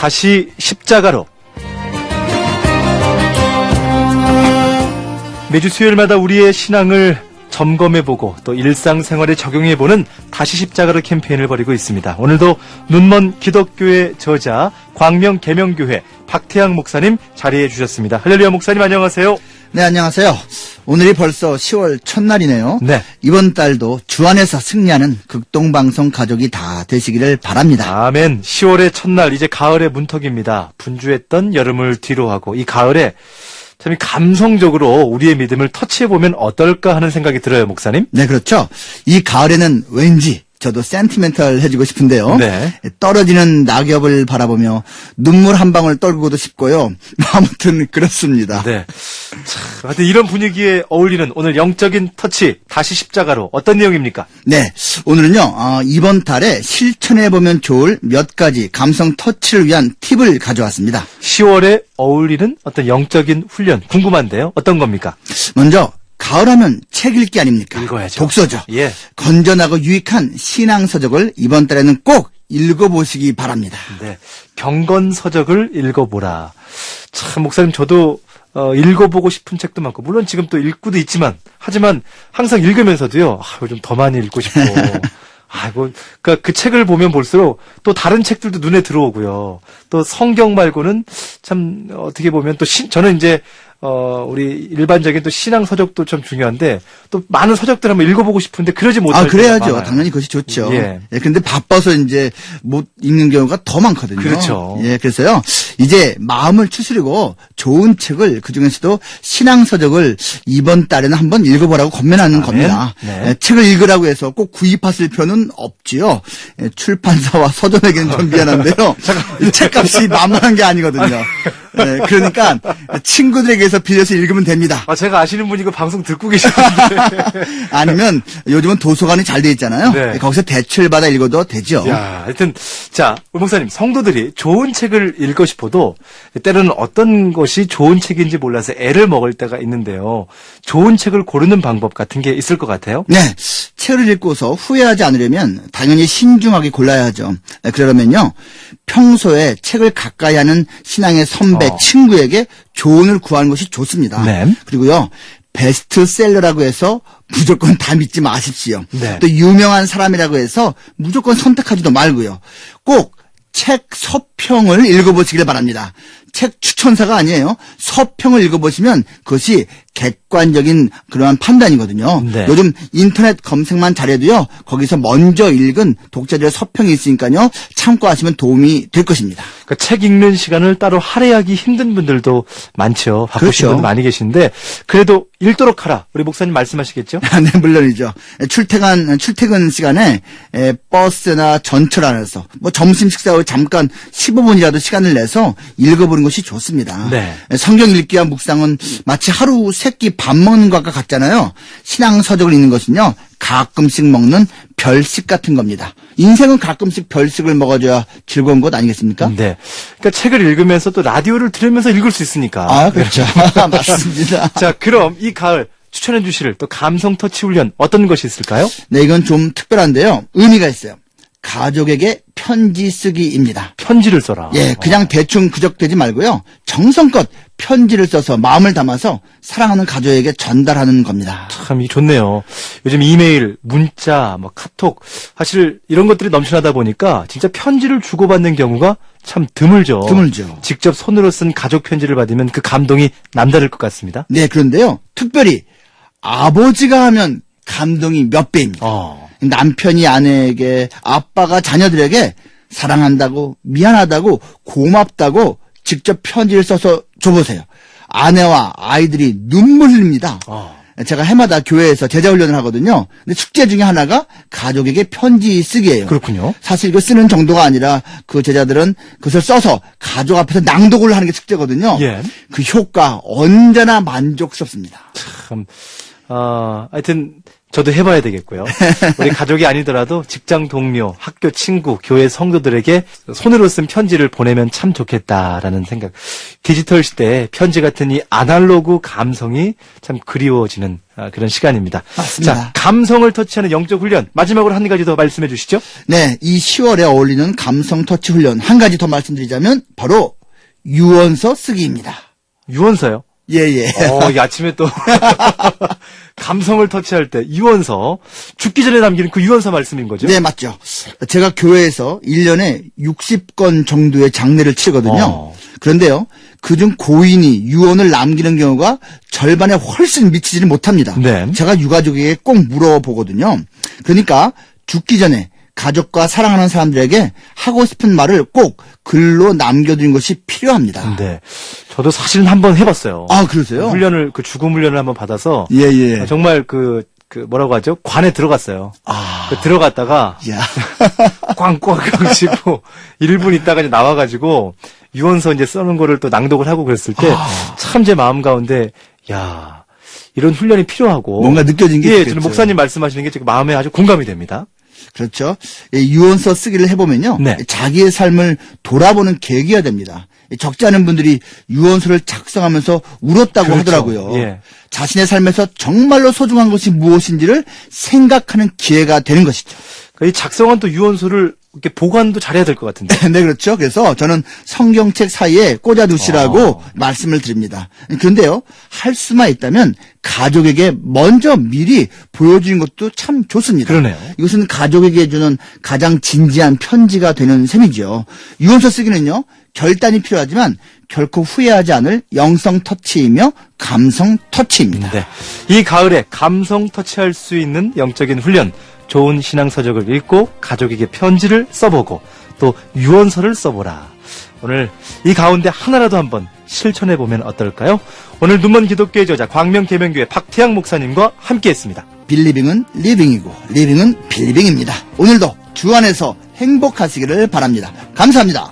다시 십자가로. 매주 수요일마다 우리의 신앙을 점검해보고 또 일상생활에 적용해보는 다시 십자가로 캠페인을 벌이고 있습니다. 오늘도 눈먼 기독교의 저자 광명계명교회 박태양 목사님 자리해 주셨습니다. 할렐루야 목사님 안녕하세요. 네, 안녕하세요. 오늘이 벌써 10월 첫날이네요. 네. 이번 달도 주 안에서 승리하는 극동방송 가족이 다 되시기를 바랍니다. 아멘. 10월의 첫날 이제 가을의 문턱입니다. 분주했던 여름을 뒤로하고 이 가을에 참 감성적으로 우리의 믿음을 터치해보면 어떨까 하는 생각이 들어요, 목사님. 네, 그렇죠. 이 가을에는 왠지 저도 센티멘탈해지고 싶은데요. 네. 떨어지는 낙엽을 바라보며 눈물 한 방울 떨구고도 싶고요. 아무튼 그렇습니다. 네. 참, 하여튼 이런 분위기에 어울리는 오늘 영적인 터치, 다시 십자가로 어떤 내용입니까? 네, 오늘은요, 이번 달에 실천해보면 좋을 몇 가지 감성 터치를 위한 팁을 가져왔습니다. 10월에 어울리는 어떤 영적인 훈련, 궁금한데요. 어떤 겁니까? 먼저, 가을하면 책 읽기 아닙니까? 읽어야죠. 독서죠. 예. 건전하고 유익한 신앙서적을 이번 달에는 꼭 읽어보시기 바랍니다. 네. 경건서적을 읽어보라. 참, 목사님, 저도, 읽어보고 싶은 책도 많고, 물론 지금 또 읽고도 있지만, 하지만 항상 읽으면서도요, 요즘 더 많이 읽고 싶고, 아이고, 그 책을 보면 볼수록 또 다른 책들도 눈에 들어오고요. 또 성경 말고는 참, 어떻게 보면 또 저는 이제, 우리 일반적인 또 신앙 서적도 좀 중요한데 또 많은 서적들 한번 읽어보고 싶은데 그러지 못할 때가 그래야죠. 많아요. 당연히 그것이 좋죠. 예. 근데 바빠서 이제 못 읽는 경우가 더 많거든요. 그렇죠. 예, 그래서요. 이제 마음을 추스리고 좋은 책을 그중에서도 신앙 서적을 이번 달에는 한번 읽어보라고 권면하는 겁니다. 네. 책을 읽으라고 해서 꼭 구입하실 필요는 없지요. 출판사와 서점에게는 좀 미안한데요. 이 책값이 만만한 게 아니거든요. 그러니까 친구들에게서 빌려서 읽으면 됩니다. 제가 아시는 분이 그 방송 듣고 계시는데. 아니면 요즘은 도서관이 잘 돼 있잖아요. 네. 거기서 대출 받아 읽어도 되죠. 야, 하여튼 자, 우리 목사님, 성도들이 좋은 책을 읽고 싶어도 때로는 어떤 것이 좋은 책인지 몰라서 애를 먹을 때가 있는데요. 좋은 책을 고르는 방법 같은 게 있을 것 같아요. 네, 책을 읽고서 후회하지 않으려면 당연히 신중하게 골라야 하죠. 그러면요, 평소에 책을 가까이 하는 신앙의 선배, 친구에게 조언을 구하는 것이 좋습니다. 네. 그리고요, 베스트셀러라고 해서 무조건 다 믿지 마십시오. 네. 또 유명한 사람이라고 해서 무조건 선택하지도 말고요. 꼭 책 서평을 읽어보시길 바랍니다. 책 추천사가 아니에요. 서평을 읽어보시면 그것이 객관적인 그러한 판단이거든요. 네. 요즘 인터넷 검색만 잘해도요. 거기서 먼저 읽은 독자들의 서평이 있으니까요. 참고하시면 도움이 될 것입니다. 그러니까 책 읽는 시간을 따로 할애하기 힘든 분들도 많죠. 바쁘신 그렇죠. 분들 많이 계신데 그래도 읽도록 하라. 우리 목사님 말씀하시겠죠? 네, 물론이죠. 출퇴근 시간에 버스나 전철 안에서 뭐 점심 식사 후 잠깐 15분이라도 시간을 내서 읽어보는 것이 좋습니다. 네. 성경 읽기와 묵상은 마치 하루 세 끼 밥 먹는 것과 같잖아요. 신앙 서적을 읽는 것은요. 가끔씩 먹는 별식 같은 겁니다. 인생은 가끔씩 별식을 먹어줘야 즐거운 것 아니겠습니까? 네. 그러니까 책을 읽으면서 또 라디오를 들으면서 읽을 수 있으니까. 그렇죠. 맞습니다. 자, 그럼 이 가을 추천해 주실 또 감성 터치 훈련 어떤 것이 있을까요? 네, 이건 좀 특별한데요. 의미가 있어요. 가족에게 편지 쓰기입니다. 편지를 써라. 예, 그냥 대충 그적대지 말고요. 정성껏 편지를 써서 마음을 담아서 사랑하는 가족에게 전달하는 겁니다. 참, 이 좋네요. 요즘 이메일, 문자, 카톡, 사실 이런 것들이 넘쳐나다 보니까 진짜 편지를 주고받는 경우가 참 드물죠. 드물죠. 직접 손으로 쓴 가족 편지를 받으면 그 감동이 남다를 것 같습니다. 네, 그런데요. 특별히 아버지가 하면 감동이 몇 배입니다. 남편이 아내에게, 아빠가 자녀들에게 사랑한다고, 미안하다고, 고맙다고 직접 편지를 써서 줘보세요. 아내와 아이들이 눈물 흘립니다. 제가 해마다 교회에서 제자훈련을 하거든요. 근데 숙제 중에 하나가 가족에게 편지 쓰기예요. 그렇군요. 사실 이거 쓰는 정도가 아니라 그 제자들은 그것을 써서 가족 앞에서 낭독을 하는 게 숙제거든요. 예. 그 효과 언제나 만족스럽습니다. 참, 하여튼 저도 해봐야 되겠고요. 우리 가족이 아니더라도 직장 동료, 학교 친구, 교회 성도들에게 손으로 쓴 편지를 보내면 참 좋겠다라는 생각. 디지털 시대에 편지 같은 이 아날로그 감성이 참 그리워지는 그런 시간입니다. 맞습니다. 자, 감성을 터치하는 영적 훈련. 마지막으로 한 가지 더 말씀해 주시죠. 네, 이 10월에 어울리는 감성 터치 훈련 한 가지 더 말씀드리자면 바로 유언서 쓰기입니다. 유언서요. 예. 이 아침에 또 감성을 터치할 때 유언서, 죽기 전에 남기는 그 유언서 말씀인 거죠? 네, 맞죠. 제가 교회에서 1년에 60건 정도의 장례를 치거든요. 그런데요, 그중 고인이 유언을 남기는 경우가 절반에 훨씬 미치지는 못합니다. 네. 제가 유가족에게 꼭 물어보거든요. 그러니까 죽기 전에 가족과 사랑하는 사람들에게 하고 싶은 말을 꼭 글로 남겨두는 것이 필요합니다. 네. 저도 사실은 한번 해봤어요. 아, 그러세요? 훈련을, 그 죽음 훈련을 한번 받아서. 예. 정말 뭐라고 하죠? 관에 들어갔어요. 들어갔다가 야. 꽝꽝꽝 치고 1분 있다가 이제 나와가지고 유언서 이제 써는 거를 또 낭독을 하고 그랬을 때 참 제 마음 가운데 야, 이런 훈련이 필요하고 뭔가 느껴진 게 예, 있겠죠. 저는 목사님 말씀하시는 게 지금 마음에 아주 공감이 됩니다. 그렇죠. 유언서 쓰기를 해보면요. 네. 자기의 삶을 돌아보는 계기가 됩니다. 적지 않은 분들이 유언서를 작성하면서 울었다고 그렇죠. 하더라고요. 예. 자신의 삶에서 정말로 소중한 것이 무엇인지를 생각하는 기회가 되는 것이죠. 이 작성한 또 유언서를 이렇게 보관도 잘해야 될 것 같은데. 네, 그렇죠. 그래서 저는 성경책 사이에 꽂아두시라고 말씀을 드립니다. 그런데요, 할 수만 있다면 가족에게 먼저 미리 보여주는 것도 참 좋습니다. 그러네요. 이것은 가족에게 주는 가장 진지한 편지가 되는 셈이죠. 유언서 쓰기는요, 결단이 필요하지만 결코 후회하지 않을 영성 터치이며 감성 터치입니다. 네. 이 가을에 감성 터치할 수 있는 영적인 훈련. 좋은 신앙서적을 읽고 가족에게 편지를 써보고 또 유언서를 써보라. 오늘 이 가운데 하나라도 한번 실천해보면 어떨까요? 오늘 눈먼 기독교의 저자 광명계명교회 박태양 목사님과 함께했습니다. 빌리빙은 리빙이고 리빙은 빌리빙입니다. 오늘도 주 안에서 행복하시기를 바랍니다. 감사합니다.